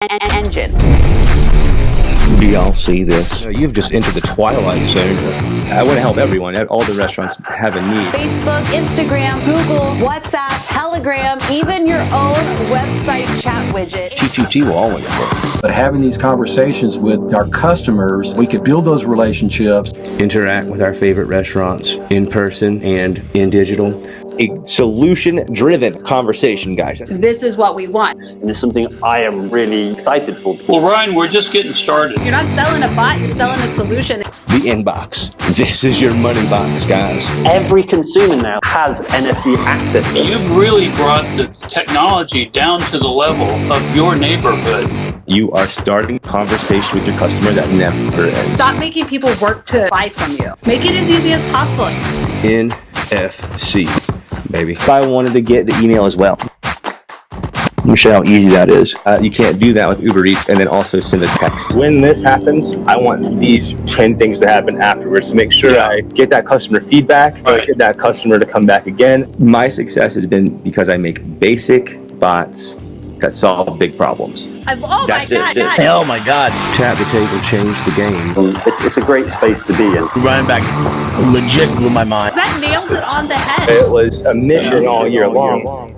engine. Do y'all see this? You've just entered the twilight zone. I want to help everyone. All the restaurants have a need. Facebook, Instagram, Google, WhatsApp, Telegram, even your own website chat widget. TTT will always work. But having these conversations with our customers, we could build those relationships. Interact with our favorite restaurants in person and in digital. A solution-driven conversation, guys. This is what we want. And it's something I am really excited for. Well, Ryan, we're just getting started. You're not selling a bot, you're selling a solution. The inbox. This is your money box, guys. Every consumer now has NSE access. You've really brought the technology down to the level of your neighborhood. You are starting a conversation with your customer that never ends. Stop making people work to buy from you. Make it as easy as possible. NFC, baby. If I wanted to get the email as well. Let me show you how easy that is. You can't do that with Uber Eats and then also send a text. When this happens, I want these 10 things to happen afterwards to make sure I get that customer feedback, Right. get that customer to come back again. My success has been because I make basic bots that solve big problems. Oh my God. Oh my God. Tap the table, change the game. It's a great space to be in. Ryan back legit blew my mind. That nails it on the head. It was a mission all year long.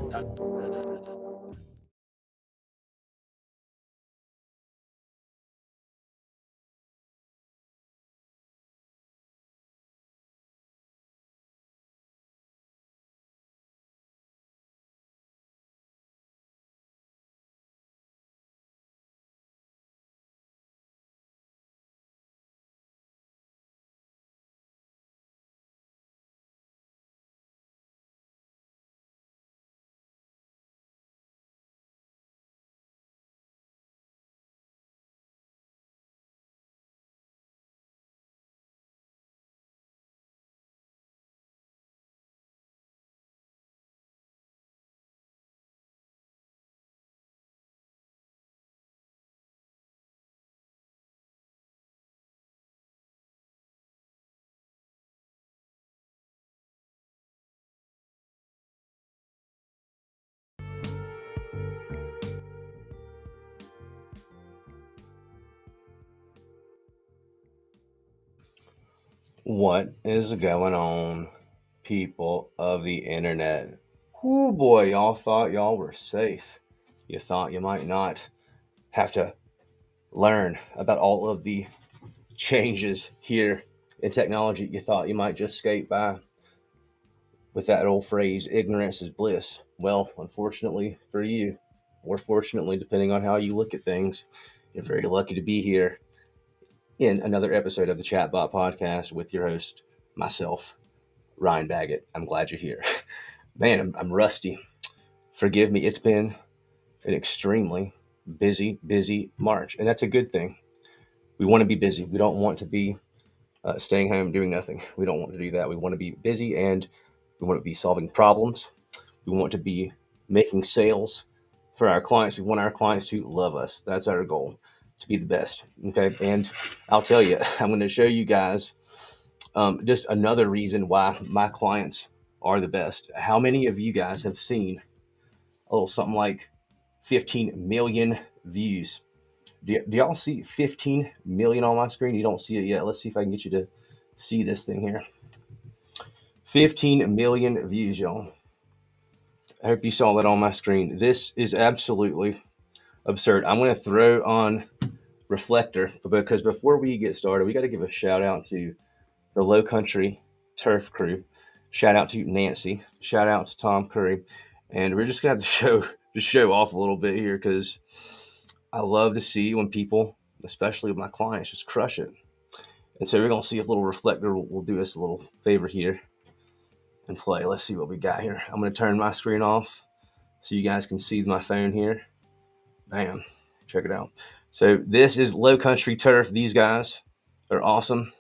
What is going on, people of the internet? Oh boy, y'all thought y'all were safe. You thought you might not have to learn about all of the changes here in technology. You thought you might just skate by with that old phrase, ignorance is bliss. Well, unfortunately for you, or fortunately, depending on how you look at things, you're very lucky to be here in another episode of the Chatbot Podcast with your host, myself, Ryan Baggett. I'm glad you're here. Man, I'm rusty. Forgive me. It's been an extremely busy March, and that's a good thing. We want to be busy. We don't want to be staying home doing nothing. We don't want to do that. We want to be busy, and we want to be solving problems. We want to be making sales for our clients. We want our clients to love us. That's our goal, to be the best. Okay. And I'll tell you, I'm going to show you guys just another reason why my clients are the best. How many of you guys have seen a little something like 15 million views? Do y'all see 15 million on my screen? You don't see it yet. Let's see if I can get you to see this thing here. 15 million views, y'all. I hope you saw that on my screen. This is absolutely absurd. I'm going to throw on Reflector because before we get started, we got to give a shout out to the Low Country Turf crew. Shout out to Nancy. Shout out to Tom Curry. And we're just going to have to show off a little bit here because I love to see when people, especially with my clients, just crush it. And so we're going to see if little Reflector will do us a little favor here and play. Let's see what we got here. I'm going to turn my screen off so you guys can see my phone here. Bam. Check it out. So this is Low Country Turf. These guys are awesome.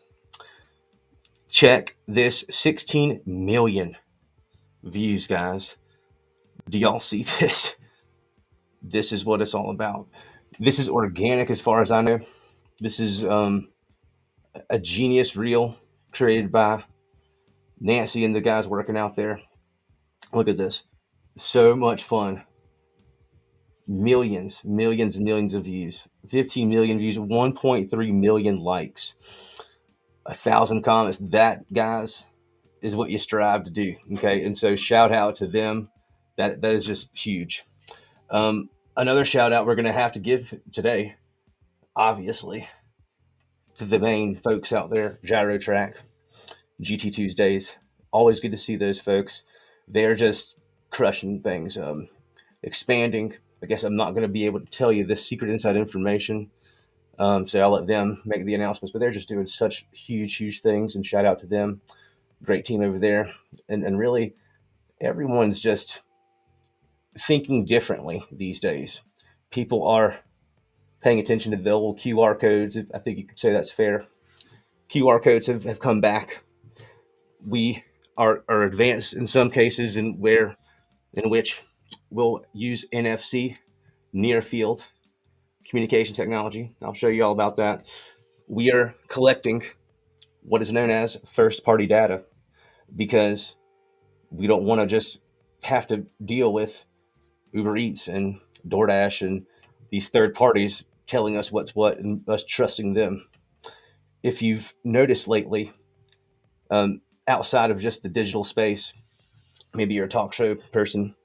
Check this, 16 million views, guys. Do y'all see this? This is what it's all about. This is organic as far as I know. This is a genius reel created by Nancy and the guys working out there. Look at this. So much fun millions and millions of views, 15 million views, 1.3 million likes, 1,000 comments. That, guys, is what you strive to do. Okay. And so shout out to them. That is just huge. Another shout out we're going to have to give today, obviously, to the main folks out there, GyroTrack, GT Tuesdays. Always good to see those folks. They're just crushing things, expanding. I guess I'm not going to be able to tell you this secret inside information. So I'll let them make the announcements, but they're just doing such huge things, and shout out to them. Great team over there. And really everyone's just thinking differently these days. People are paying attention to the old QR codes. I think you could say that's fair. QR codes have come back. We are advanced in some cases in which we'll use NFC, near field communication technology. I'll show you all about that. We are collecting what is known as first party data, because we don't want to just have to deal with Uber Eats and DoorDash and these third parties telling us what's what and us trusting them. If you've noticed lately, outside of just the digital space, maybe you're a talk show person,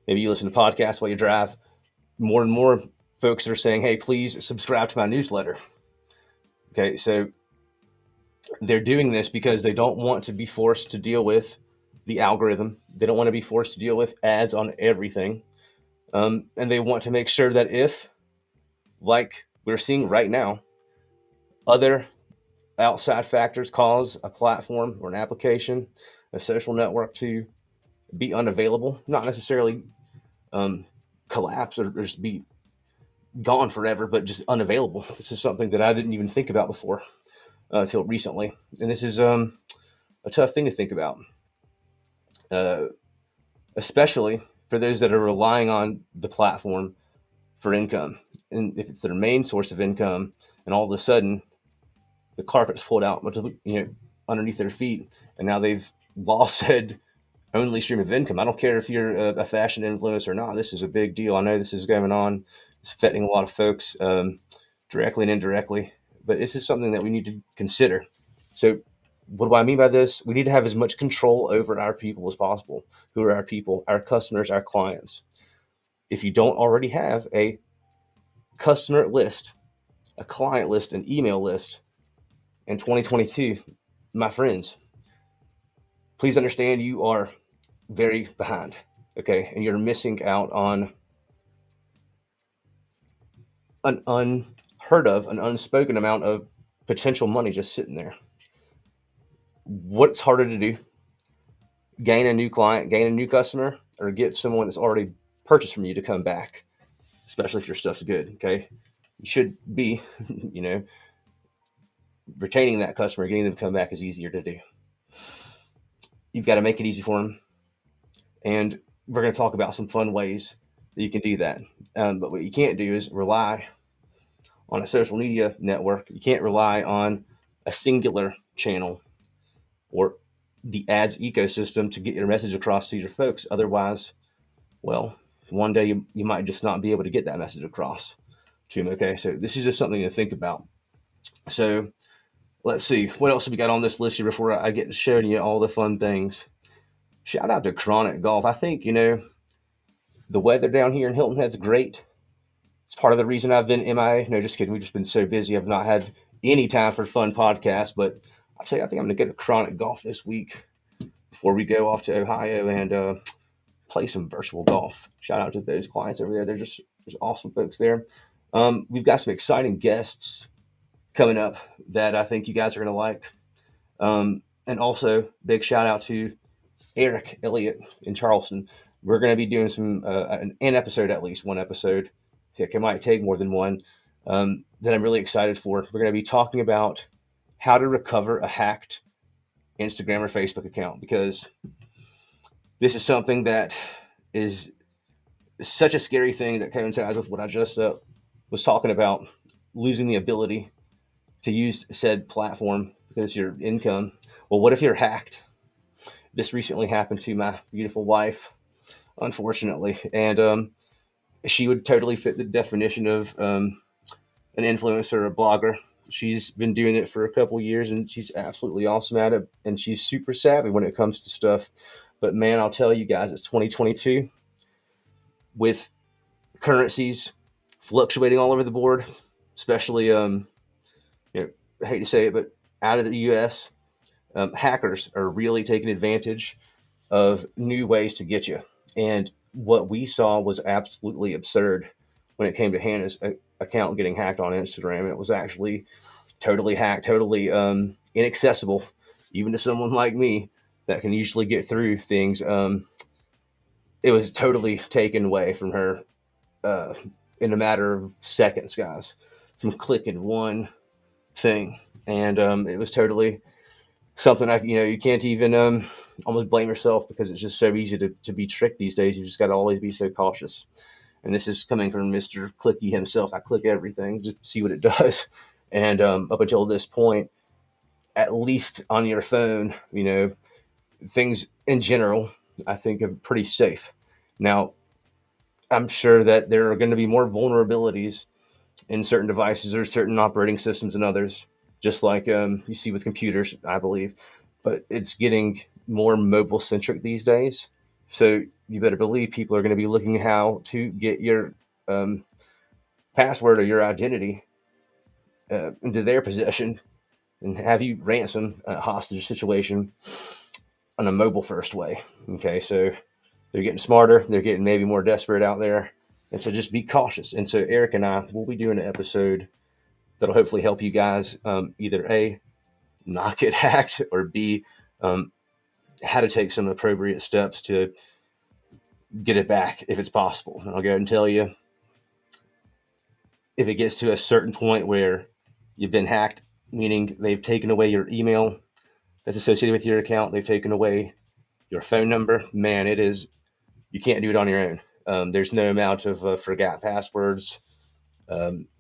maybe you listen to podcasts while you drive, more and more folks are saying, hey, please subscribe to my newsletter. Okay, so they're doing this because they don't want to be forced to deal with the algorithm. They don't want to be forced to deal with ads on everything. And they want to make sure that if, like we're seeing right now, other outside factors cause a platform or an application, a social network to be unavailable, not necessarily collapse or just be gone forever, but just unavailable. This is something that I didn't even think about before until recently. And this is a tough thing to think about, especially for those that are relying on the platform for income. And if it's their main source of income, and all of a sudden the carpet's pulled out, underneath their feet, and now they've lost said only stream of income. I don't care if you're a fashion influencer or not. This is a big deal. I know this is going on. It's affecting a lot of folks directly and indirectly, but this is something that we need to consider. So what do I mean by this? We need to have as much control over our people as possible. Who are our people? Our customers, our clients. If you don't already have a customer list, a client list, an email list in 2022, my friends, please understand you are very behind, okay? And you're missing out on an unheard of, an unspoken amount of potential money just sitting there. What's harder to do? Gain a new client, gain a new customer, or get someone that's already purchased from you to come back, especially if your stuff's good, okay? You should be, retaining that customer, getting them to come back is easier to do. You've got to make it easy for them. And we're going to talk about some fun ways that you can do that. But what you can't do is rely on a social media network. You can't rely on a singular channel or the ads ecosystem to get your message across to your folks. Otherwise, well, one day you might just not be able to get that message across to them. Okay, so this is just something to think about. So let's see, what else have we got on this list here before I get to showing you all the fun things. Shout out to Chronic Golf. I think, the weather down here in Hilton Head's great. It's part of the reason I've been MIA. No, just kidding. We've just been so busy. I've not had any time for fun podcasts, but I'll tell you, I think I'm going to go to Chronic Golf this week before we go off to Ohio and play some virtual golf. Shout out to those clients over there. There's awesome folks there. We've got some exciting guests coming up that I think you guys are going to like. And also big shout out to Eric Elliott in Charleston. We're going to be doing some, an episode, at least one episode. Heck, it might take more than one, that I'm really excited for. We're going to be talking about how to recover a hacked Instagram or Facebook account, because this is something that is such a scary thing that coincides with what I just was talking about, losing the ability to use said platform because your income. Well, what if you're hacked? This recently happened to my beautiful wife, unfortunately. And she would totally fit the definition of an influencer or a blogger. She's been doing it for a couple years and she's absolutely awesome at it. And she's super savvy when it comes to stuff. But man, I'll tell you guys, it's 2022 with currencies fluctuating all over the board, especially, I hate to say it, but out of the US, hackers are really taking advantage of new ways to get you. And what we saw was absolutely absurd when it came to Hannah's account getting hacked on Instagram. It was actually totally hacked, totally inaccessible, even to someone like me that can usually get through things. It was totally taken away from her in a matter of seconds, guys, from clicking one thing. And it was totally something you can't even almost blame yourself, because it's just so easy to be tricked these days. You just got to always be so cautious. And this is coming from Mr. Clicky himself. I click everything just to see what it does. And up until this point, at least on your phone, things in general, I think are pretty safe. Now, I'm sure that there are going to be more vulnerabilities in certain devices or certain operating systems than others, just like you see with computers, I believe. But it's getting more mobile centric these days. So you better believe people are going to be looking how to get your password or your identity into their possession and have you ransom a hostage situation on a mobile first way. Okay, so they're getting smarter. They're getting maybe more desperate out there. And so just be cautious. And so Eric and I will be doing an episode that'll hopefully help you guys either A, not get hacked, or B, how to take some appropriate steps to get it back if it's possible. And I'll go ahead and tell you, if it gets to a certain point where you've been hacked, meaning they've taken away your email that's associated with your account, they've taken away your phone number, man, you can't do it on your own. There's no amount of forgot passwords,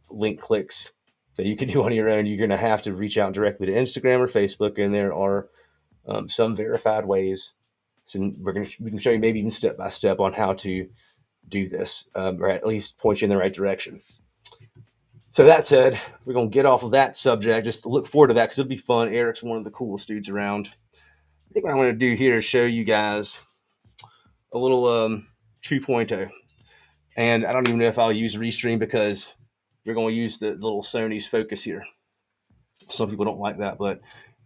link clicks that you can do on your own. You're going to have to reach out directly to Instagram or Facebook, and there are some verified ways. So we can show you maybe even step by step on how to do this, or at least point you in the right direction. So that said, we're going to get off of that subject. Just look forward to that because it'll be fun. Eric's one of the coolest dudes around. I think what I want to do here is show you guys a little 2.0. And I don't even know if I'll use Restream because we're going to use the little Sony's focus here. Some people don't like that, but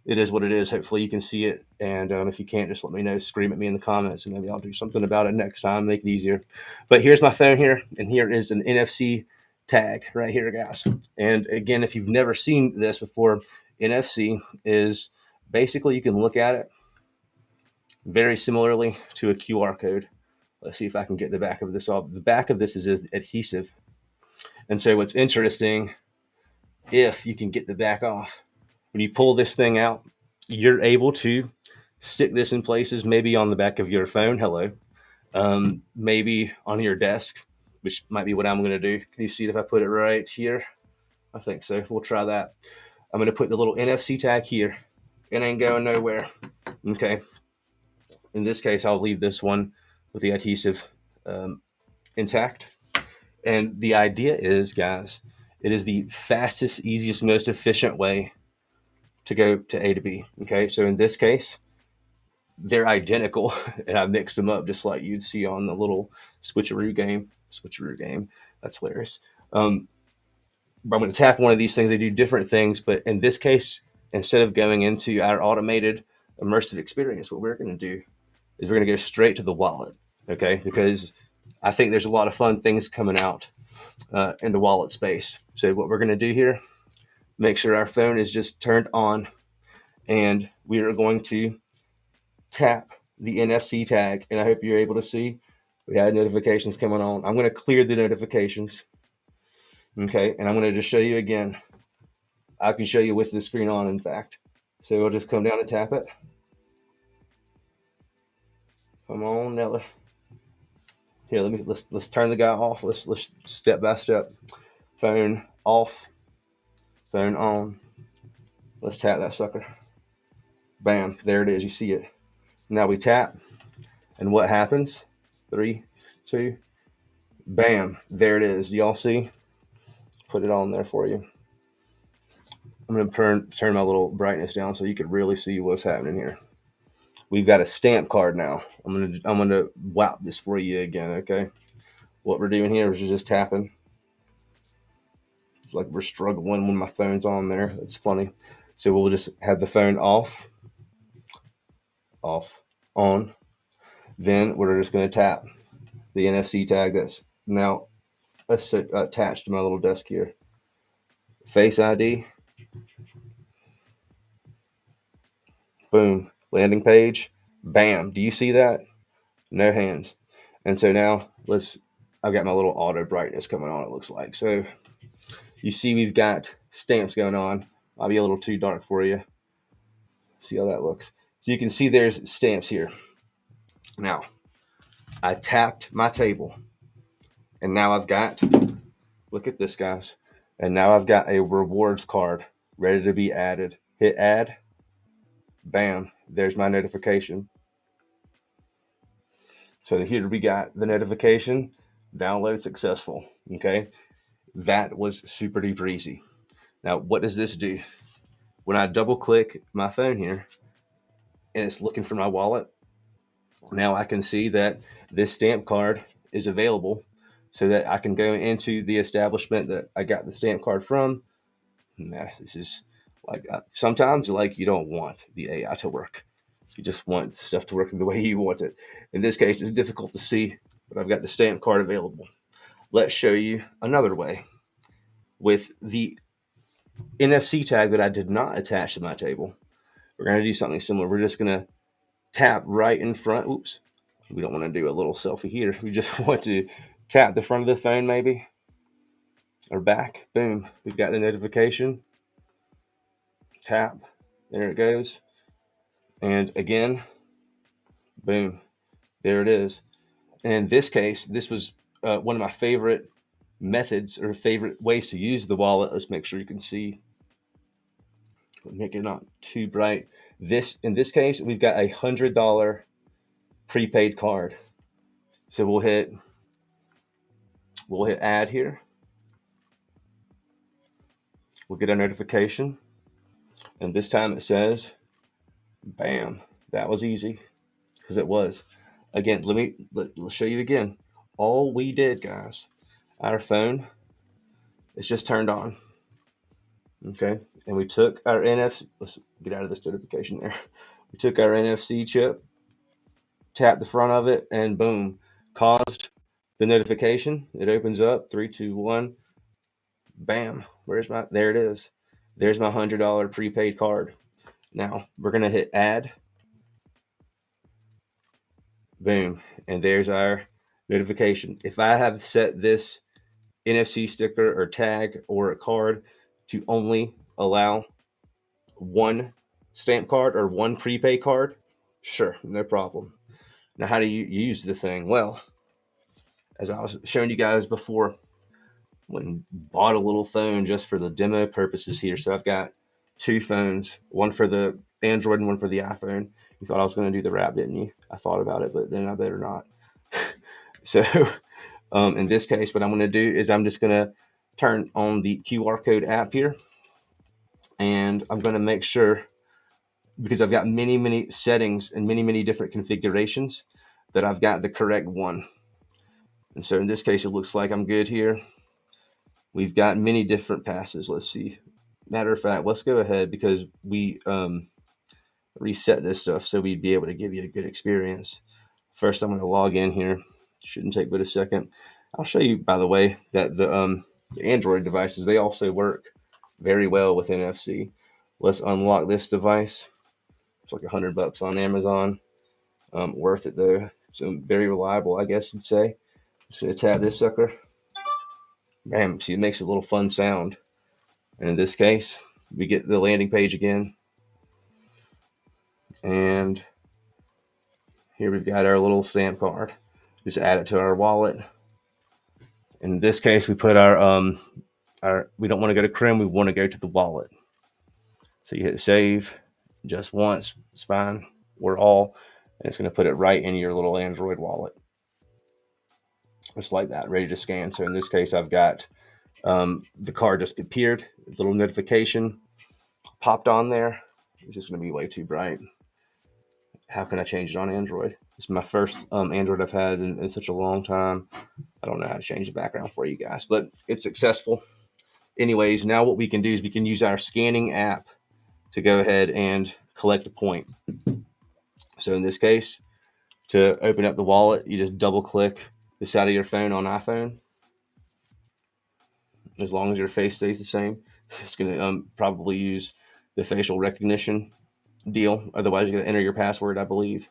it is what it is. Hopefully you can see it. And if you can't, just let me know. Scream at me in the comments, and maybe I'll do something about it next time, make it easier. But here's my phone here, and here is an NFC tag right here, guys. And again, if you've never seen this before, NFC is basically, you can look at it very similarly to a QR code. Let's see if I can get the back of this off. The back of this is adhesive. And so what's interesting, if you can get the back off, when you pull this thing out, you're able to stick this in places, maybe on the back of your phone, maybe on your desk, which might be what I'm going to do. Can you see it if I put it right here? I think so. We'll try that. I'm going to put the little NFC tag here. It ain't going nowhere. Okay. In this case, I'll leave this one with the adhesive intact. And the idea is, guys, it is the fastest, easiest, most efficient way to go to A to B. Okay. So in this case, they're identical, and I mixed them up just like you'd see on the little switcheroo game. That's hilarious. But I'm going to tap one of these things. They do different things, but in this case, instead of going into our automated immersive experience, what we're going to do is we're going to go straight to the wallet. Okay, because I think there's a lot of fun things coming out in the wallet space. So what we're going to do here, make sure our phone is just turned on, and we are going to tap the NFC tag. And I hope you're able to see we had notifications coming on. I'm going to clear the notifications. Okay, and I'm going to just show you again. I can show you with the screen on, in fact. So we'll just come down and tap it. Come on, Nelly. Here, let's turn the guy off. Let's step by step. Phone off. Phone on. Let's tap that sucker. Bam, there it is. You see it. Now we tap, and what happens? 3, 2, Bam, there it is. Do y'all see? Put it on there for you. I'm going to turn my little brightness down so you can really see what's happening here. We've got a stamp card now. I'm gonna whop this for you again, okay? What we're doing here is just tapping. It's like we're struggling when my phone's on there. It's funny. So we'll just have the phone off, on. Then we're just going to tap the NFC tag that's now attached to my little desk here. Face ID. Boom. Landing page. Bam. Do you see that? No hands. And so now I've got my little auto brightness coming on, it looks like. So you see we've got stamps going on. I'll be a little too dark for you. See how that looks. So you can see there's stamps here. Now, I tapped my table. And now I've got, look at this, guys. And now I've got a rewards card ready to be added. Hit add. Bam. There's my notification. So here we got the notification. Download successful. Okay. That was super duper easy. Now, what does this do? When I double click my phone here and it's looking for my wallet, now I can see that this stamp card is available so that I can go into the establishment that I got the stamp card from. Nah, this is like, sometimes like you don't want the AI to work. You just want stuff to work the way you want it. In this case, it's difficult to see, but I've got the stamp card available. Let's show you another way. With the NFC tag that I did not attach to my table, we're going to do something similar. We're just going to tap right in front. Oops. We don't want to do a little selfie here. We just want to tap the front of the phone maybe, or back. Boom. We've got the notification. Tap. There it goes. And again, boom. There it is. And in this case, this was one of my favorite methods or favorite ways to use the wallet. Let's make sure you can see. Make it not too bright. In this case, we've got $100 prepaid card. So we'll hit add here. We'll get a notification. And this time it says, bam, that was easy, because it was. Again, let's show you again. All we did, guys, our phone is just turned on. Okay, and we took our NFC, let's get out of this notification there. We took our NFC chip, tapped the front of it, and boom, caused the notification. It opens up, 3, 2, 1, bam, there it is. There's my $100 prepaid card. Now we're gonna hit add. Boom, and there's our notification. If I have set this NFC sticker or tag or a card to only allow one stamp card or one prepaid card, sure, no problem. Now, how do you use the thing? Well, as I was showing you guys before, bought a little phone just for the demo purposes here. So I've got two phones, one for the Android and one for the iPhone. You thought I was going to do the wrap, didn't you? I thought about it, but then I better not. So in this case, what I'm going to do is I'm just going to turn on the QR code app here. And I'm going to make sure, because I've got many settings and many different configurations, that I've got the correct one. And so in this case, it looks like I'm good here. We've got many different passes. Let's see. Matter of fact, let's go ahead, because we reset this stuff so we'd be able to give you a good experience. First, I'm going to log in here. Shouldn't take but a second. I'll show you, by the way, that the Android devices, they also work very well with NFC. Let's unlock this device. It's like $100 on Amazon. Worth it though. So very reliable, I guess you'd say. Just gonna tap this sucker. Bam, see, it makes a little fun sound. And in this case, we get the landing page again. And here we've got our little stamp card. Just add it to our wallet. In this case, we put our we don't want to go to Chrome, we want to go to the wallet. So you hit save just once, it's fine, or all, and it's going to put it right in your little Android wallet. just like that, ready to scan. So in this case, I've got the card just appeared, a little notification popped on there. It's just going to be way too bright. How can I change it on Android? It's my first Android I've had in such a long time. I don't know how to change the background for you guys, but it's successful. Anyways, now what we can do is we can use our scanning app to go ahead and collect a point. So in this case, to open up the wallet, you just double click the side of your phone on iPhone. As long as your face stays the same, it's going to probably use the facial recognition deal. Otherwise, you're going to enter your password, I believe.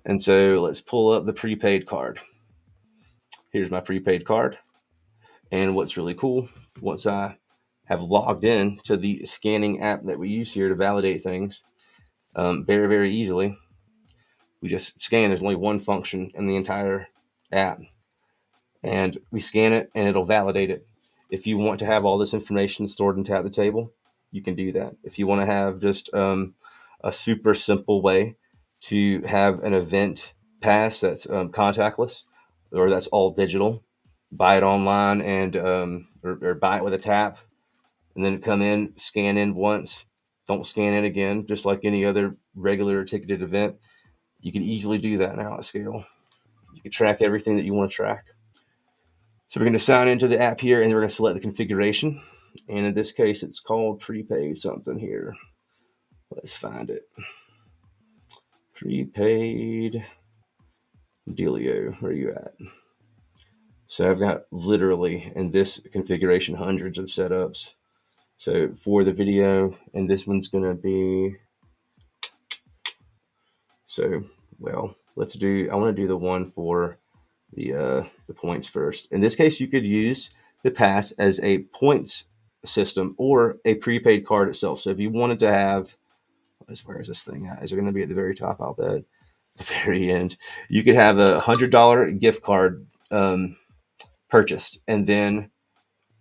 And so let's pull up the prepaid card. Here's my prepaid card. And what's really cool, once I have logged in to the scanning app that we use here to validate things very, very easily, we just scan. There's only one function in the entire app. And we scan it and it'll validate it. If you want to have all this information stored and tap the table, you can do that. If you want to have just a super simple way to have an event pass that's contactless or that's all digital, buy it online and or buy it with a tap and then come in, scan in once, don't scan in again, just like any other regular ticketed event. You can easily do that now at scale. You can track everything that you want to track. So we're going to sign into the app here and we're going to select the configuration. And in this case, it's called prepaid something here. Let's find it. Prepaid Dealio. Where are you at? So I've got literally in this configuration hundreds of setups. So for the video, and this one's going to be, so, well, let's do, I want to do the one for the points first. In this case, you could use the pass as a points system or a prepaid card itself. So if you wanted to have, where is this thing at? Is it going to be at the very top? I'll bet the very end. You could have a $100 gift card purchased, and then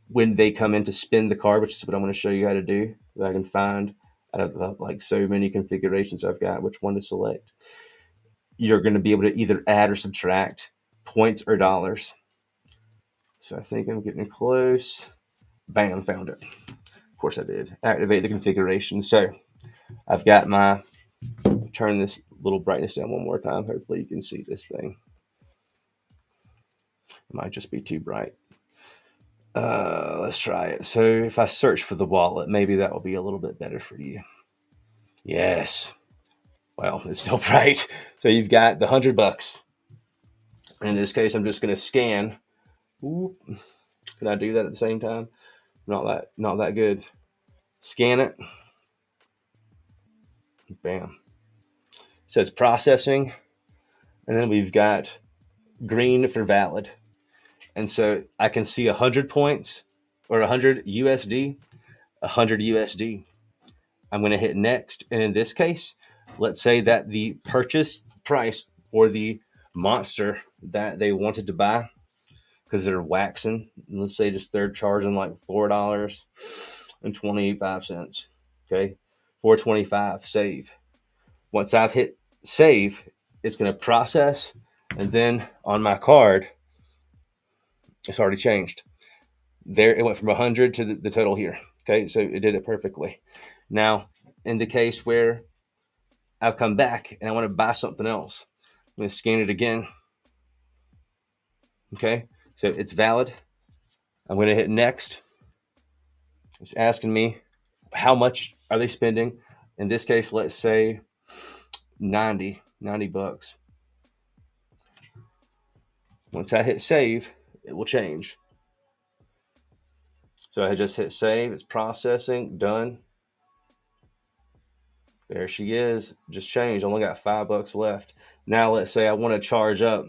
when they come in to spin the card, which is what I'm going to show you how to do, that I can find out of like so many configurations I've got, which one to select. You're going to be able to either add or subtract points or dollars. So I think I'm getting close. Bam, found it. Of course I did. Activate the configuration. So I've got my, turn this little brightness down one more time. Hopefully you can see this thing. It might just be too bright. Let's try it. So if I search for the wallet, maybe that will be a little bit better for you. Yes. Well, it's still bright. So you've got the $100. In this case, I'm just going to scan. Ooh. Can I do that at the same time? Not that good. Scan it. Bam. It says processing. And then we've got green for valid. And so I can see 100 points or 100 USD, 100 USD. I'm going to hit next. And in this case, let's say that the purchase price for the monster that they wanted to buy, because they're waxing, let's say just they're charging like $4.25. Okay. $4.25 save. Once I've hit save, it's going to process. And then on my card, it's already changed. There, it went from 100 to the total here. Okay, so it did it perfectly. Now, in the case where I've come back and I want to buy something else, I'm going to scan it again. Okay, so it's valid. I'm going to hit next. It's asking me how much are they spending. In this case, let's say 90 bucks. Once I hit save, it will change. So I just hit save. It's processing. Done. There she is. Just changed. I only got $5 left. Now let's say I want to charge up.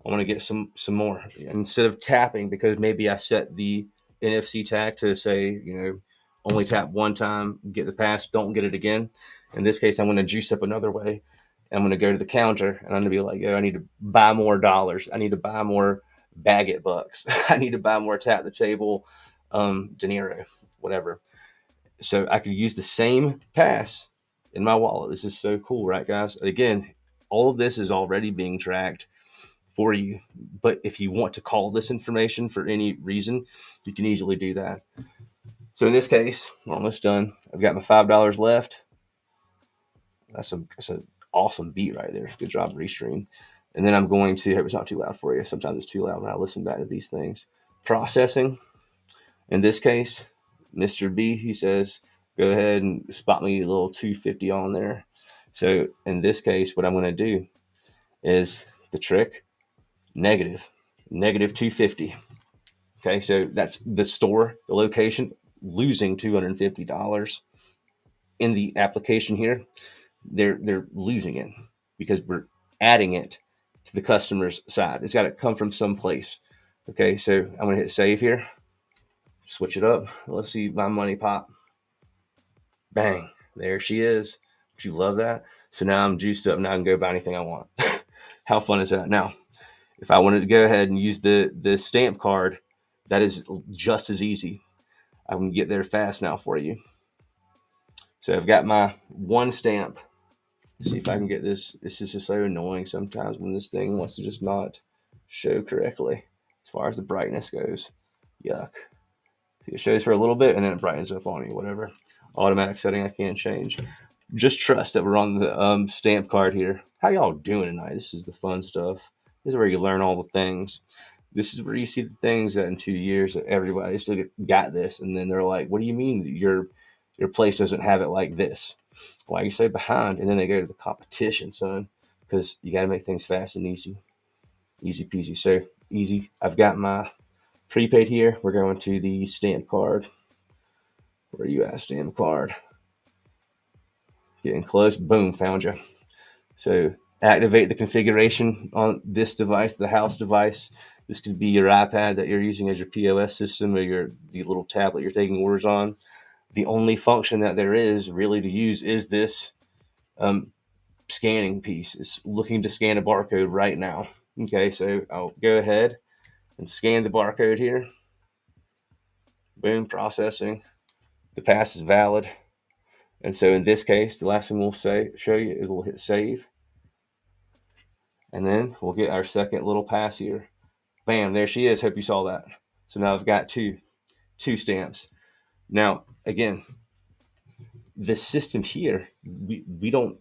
I want to get some more. Instead of tapping, because maybe I set the NFC tag to say, only tap one time, get the pass, don't get it again. In this case, I'm going to juice up another way. I'm going to go to the counter and I'm going to be like, I need to buy more dollars. I need to buy more Baggett bucks. I need to buy more tap the table, De Niro, whatever. So I could use the same pass in my wallet. This is so cool, right, guys? Again, all of this is already being tracked for you. But if you want to call this information for any reason, you can easily do that. So in this case, we're almost done. I've got my $5 left. That's an awesome beat right there. Good job, Restream. And then I'm going to, hope it's not too loud for you. Sometimes it's too loud when I listen back to these things. Processing. In this case, Mr. B, he says, go ahead and spot me a little 250 on there. So in this case, what I'm going to do is the trick, negative 250. Okay, so that's the store, the location, losing $250 in the application here. They're losing it because we're adding it to the customer's side. It's got to come from someplace. Okay, so I'm going to hit save here. Switch it up. Let's see my money pop. Bang. There she is. Don't you love that? So now I'm juiced up. Now I can go buy anything I want. How fun is that? Now, if I wanted to go ahead and use the stamp card, that is just as easy. I can get there fast now for you. So I've got my one stamp. Let's see if I can get this. This is just so annoying sometimes when this thing wants to just not show correctly as far as the brightness goes. Yuck. See, it shows for a little bit and then it brightens up on you, whatever. Automatic setting I can't change. Just trust that we're on the stamp card here. How y'all doing tonight? This is the fun stuff. This is where you learn all the things. This is where you see the things that in 2 years that everybody still got this. And then they're like, what do you mean your place doesn't have it like this? Why are you so behind? And then they go to the competition, son, because you got to make things fast and easy. Easy peasy. So easy. I've got my prepaid here. We're going to the stamp card. Where are you at, stamp card? Getting close. Boom, found you. So activate the configuration on this device, the house device. This could be your iPad that you're using as your POS system or the little tablet you're taking orders on. The only function that there is really to use is this scanning piece. It's looking to scan a barcode right now. Okay, so I'll go ahead and scan the barcode here. Boom, processing. The pass is valid. And so in this case, the last thing we'll show you is we'll hit save. And then we'll get our second little pass here. Bam, there she is. Hope you saw that. So now I've got two stamps. Now, again, the system here, we don't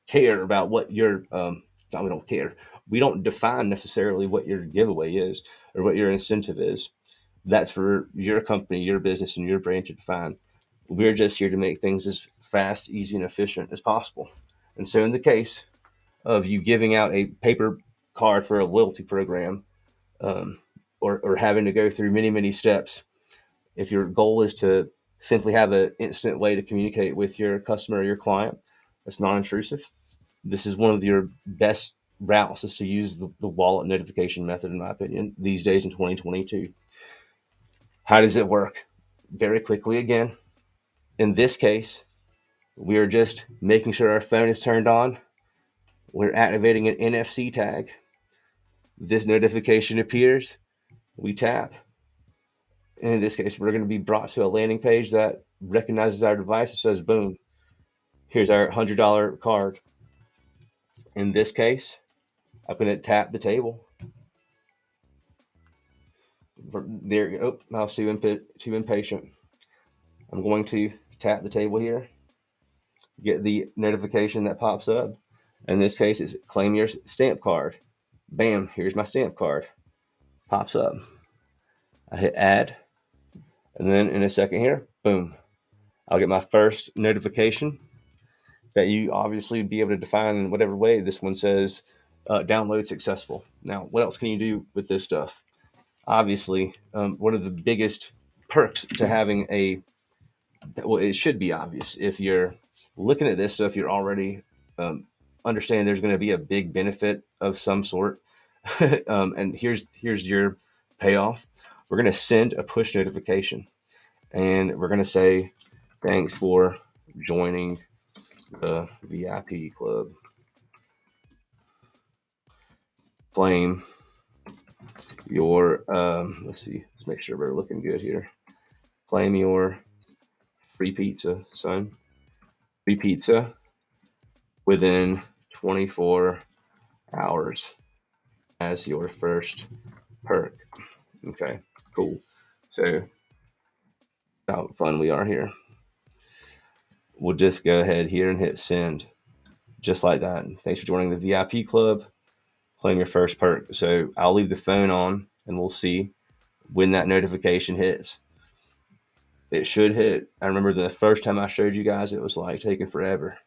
care about what your, we don't care. We don't define necessarily what your giveaway is or what your incentive is. That's for your company, your business, and your brand to define. We're just here to make things as fast, easy, and efficient as possible. And so in the case of you giving out a paper card for a loyalty program, or having to go through many, many steps, if your goal is to simply have an instant way to communicate with your customer or your client that's non-intrusive, this is one of your best routes is to use the wallet notification method, in my opinion, these days in 2022. How does it work? Very quickly again. In this case, we are just making sure our phone is turned on. We're activating an NFC tag. This notification appears. We tap. And in this case, we're going to be brought to a landing page that recognizes our device. It says, boom, here's our $100 card. In this case, I'm going to tap the table. There you go. Oh, I was too impatient. I'm going to tap the table here, get the notification that pops up. In this case, it's claim your stamp card. Bam, here's my stamp card. Pops up. I hit add. And then in a second here, boom, I'll get my first notification that you obviously be able to define in whatever way. This one says download successful. Now, what else can you do with this stuff? Obviously, one of the biggest perks to having it should be obvious. If you're looking at this stuff, you're already understanding there's going to be a big benefit of some sort. And here's your payoff. We're going to send a push notification, and we're going to say, thanks for joining the VIP club. Claim your, let's make sure we're looking good here. Claim your free pizza, son. Free pizza within 24 hours. as your first perk. Okay, cool. So how fun we are here. We'll just go ahead here and hit send, just like that. Thanks for joining the VIP club. Claim your first perk. So I'll leave the phone on and we'll see when that notification hits. It should hit. I remember the first time I showed you guys, it was like taking forever.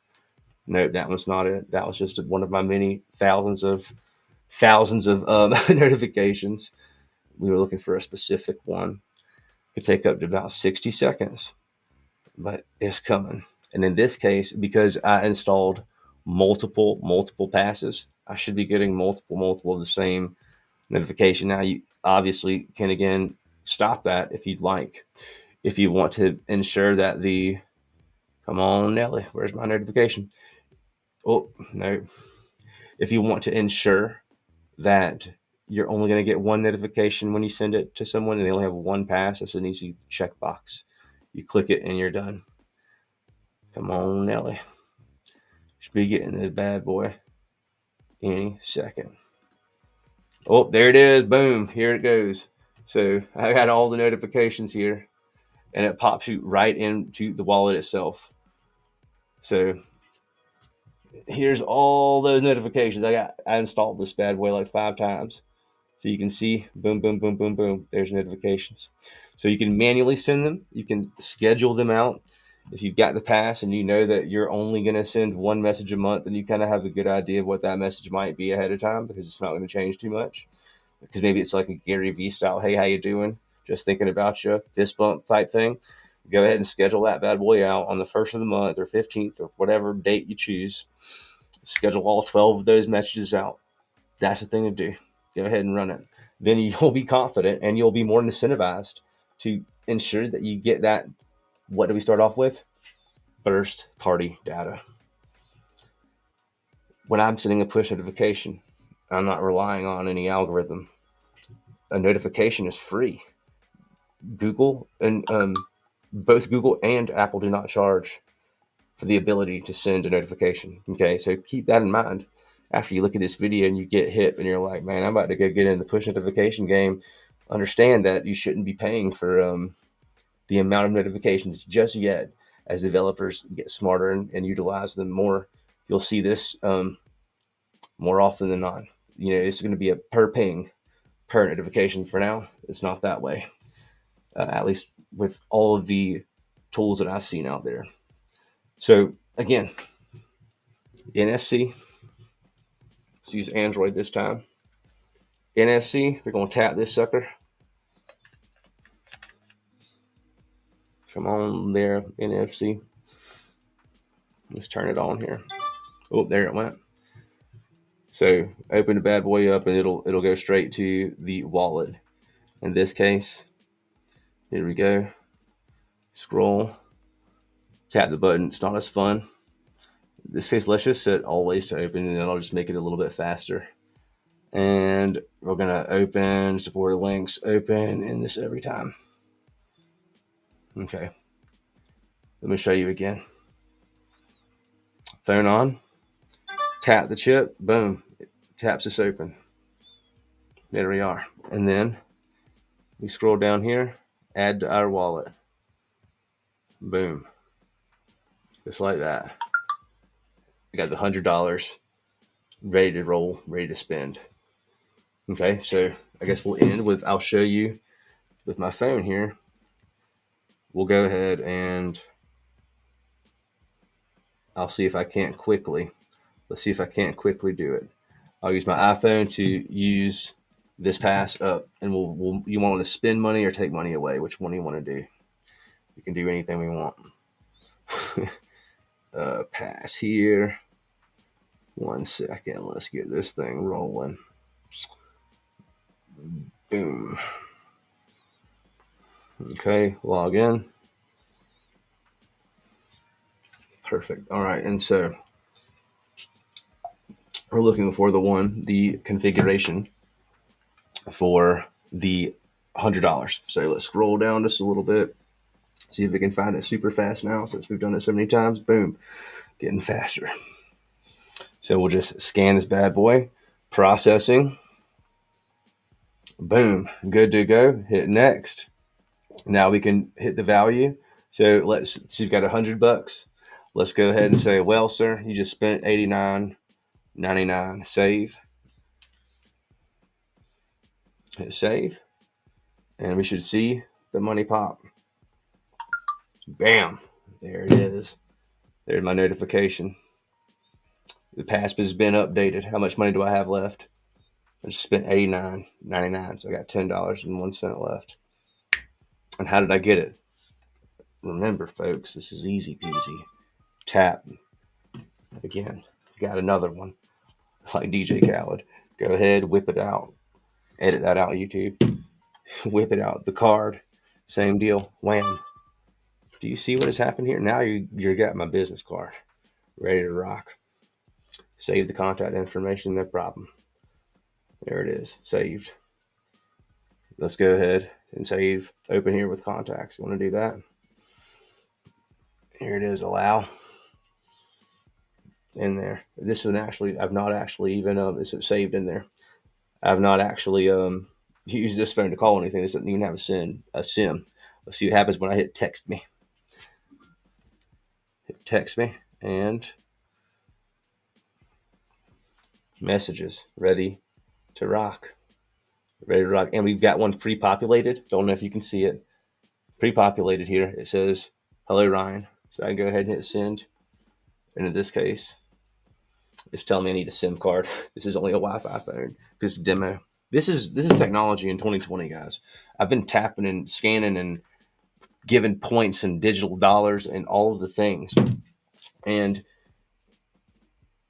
Nope, that was not it. That was just one of my many thousands of notifications. We were looking for a specific one. It could take up to about 60 seconds, but it's coming. And in this case, because I installed multiple passes, I should be getting multiple of the same notification. Now, you obviously can, again, stop that if you'd like. If you want to ensure that come on, Nelly, where's my notification? Oh, no. If you want to ensure that you're only going to get one notification when you send it to someone and they only have one pass, that's an easy checkbox. You click it and you're done. Come on, Nelly. Should be getting this bad boy any second. Oh, there it is. Boom. Here it goes. So I got all the notifications here, and it pops you right into the wallet itself. So here's all those notifications. I installed this bad boy like 5 times. So you can see, boom, boom, boom, boom, boom. There's notifications. So you can manually send them. You can schedule them out. If you've got the pass and you know that you're only going to send one message a month, then you kind of have a good idea of what that message might be ahead of time, because it's not going to change too much. Because maybe it's like a Gary Vee style, hey, how you doing? Just thinking about you, fist bump type thing. Go ahead and schedule that bad boy out on the 1st of the month or 15th or whatever date you choose. Schedule all 12 of those messages out. That's the thing to do. Go ahead and run it. Then you'll be confident and you'll be more incentivized to ensure that you get that. What do we start off with? First party data. When I'm sending a push notification, I'm not relying on any algorithm. A notification is free. Google and both Google and Apple do not charge for the ability to send a notification. Okay, so keep that in mind. After you look at this video and you get hit and you're like, man, I'm about to go get in the push notification game, understand that you shouldn't be paying for the amount of notifications just yet. As developers get smarter and utilize them more, you'll see this more often than not. You know, it's going to be a per ping, per notification. For now, it's not that way, at least with all of the tools that I've seen out there. So again, NFC, let's use Android this time. NFC, we're going to tap this sucker. Come on there, NFC. Let's turn it on here. Oh, there it went. So open the bad boy up and it'll go straight to the wallet. In this case, here we go. Scroll, tap the button. It's not as fun. In this case, let's just set always to open, and then I'll just make it a little bit faster. And we're gonna open, support links, open in this every time. Okay. Let me show you again. Phone on. Tap the chip. Boom. It taps us open. There we are. And then we scroll down here. Add to our wallet. Boom. Just like that. We got the $100 ready to roll, ready to spend. Okay, so I guess we'll end with, I'll show you with my phone here. We'll go ahead and I'll see if I can't quickly. Let's see if I can't quickly do it. I'll use my iPhone to use this pass up, and you want to spend money or take money away? Which one do you want to do? We can do anything we want. Pass here. 1 second. Let's get this thing rolling. Boom. Okay, log in. Perfect. All right, and so we're looking for the configuration for the $100. So let's scroll down just a little bit, see if we can find it super fast now since we've done it so many times. Boom, getting faster. So we'll just scan this bad boy, processing. Boom, good to go. Hit next. Now we can hit the value. So you've got $100. Let's go ahead and say, well, sir, you just spent $89.99. Save. Hit save. And we should see the money pop. Bam. There it is. There's my notification. The pass has been updated. How much money do I have left? I just spent $89.99, so I got $10.01 left. And how did I get it? Remember, folks, this is easy peasy. Tap. Again, got another one. Like DJ Khaled. Go ahead, whip it out. Edit that out, YouTube. Whip it out. The card. Same deal. Wham. Do you see what has happened here? Now you got my business card. Ready to rock. Save the contact information, no problem. There it is, saved. Let's go ahead and save, open here with contacts. You want to do that? Here it is, allow. In there. This one actually, I've not actually even, it's saved in there. I've not actually used this phone to call anything. This doesn't even have a SIM. Let's see what happens when I hit text me. Hit text me and messages, ready to rock. Ready to rock. And we've got one pre-populated. Don't know if you can see it. Pre-populated here. It says, hello, Ryan. So I can go ahead and hit send. And in this case, it's telling me I need a SIM card. This is only a Wi-Fi phone because it's demo. This is technology in 2020, guys. I've been tapping and scanning and giving points and digital dollars and all of the things. And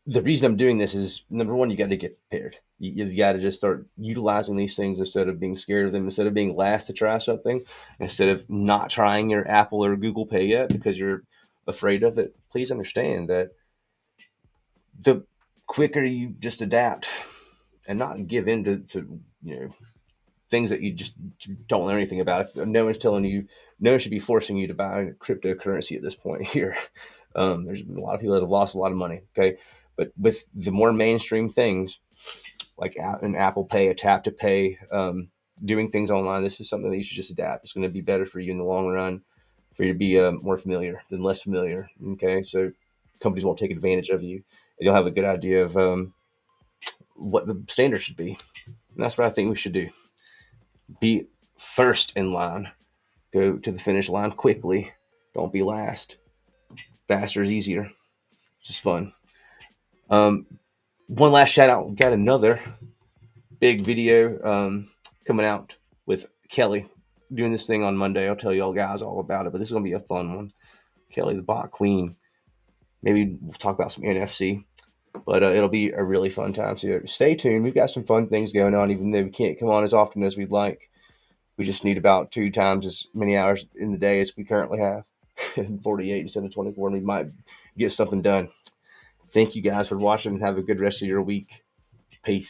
the reason I'm doing this is, number one, you got to get prepared. You've got to just start utilizing these things instead of being scared of them, instead of being last to try something, instead of not trying your Apple or Google Pay yet because you're afraid of it. Please understand that the quicker you just adapt and not give in to things that you just don't know anything about. No one's telling you, no one should be forcing you to buy cryptocurrency at this point here. There's been a lot of people that have lost a lot of money. Okay. But with the more mainstream things like an Apple Pay, a tap to pay, doing things online, this is something that you should just adapt. It's going to be better for you in the long run, for you to be more familiar than less familiar. Okay. So companies won't take advantage of you. And you'll have a good idea of what the standard should be. And that's what I think we should do. Be first in line. Go to the finish line quickly. Don't be last. Faster is easier. It's just fun. One last shout out. We got another big video coming out with Kelly doing this thing on Monday. I'll tell you all guys all about it, but this is going to be a fun one. Kelly, the bot queen. Maybe we'll talk about some NFC, but it'll be a really fun time. So stay tuned. We've got some fun things going on, even though we can't come on as often as we'd like. We just need about 2 times as many hours in the day as we currently have. 48 instead of 24, and we might get something done. Thank you guys for watching and have a good rest of your week. Peace.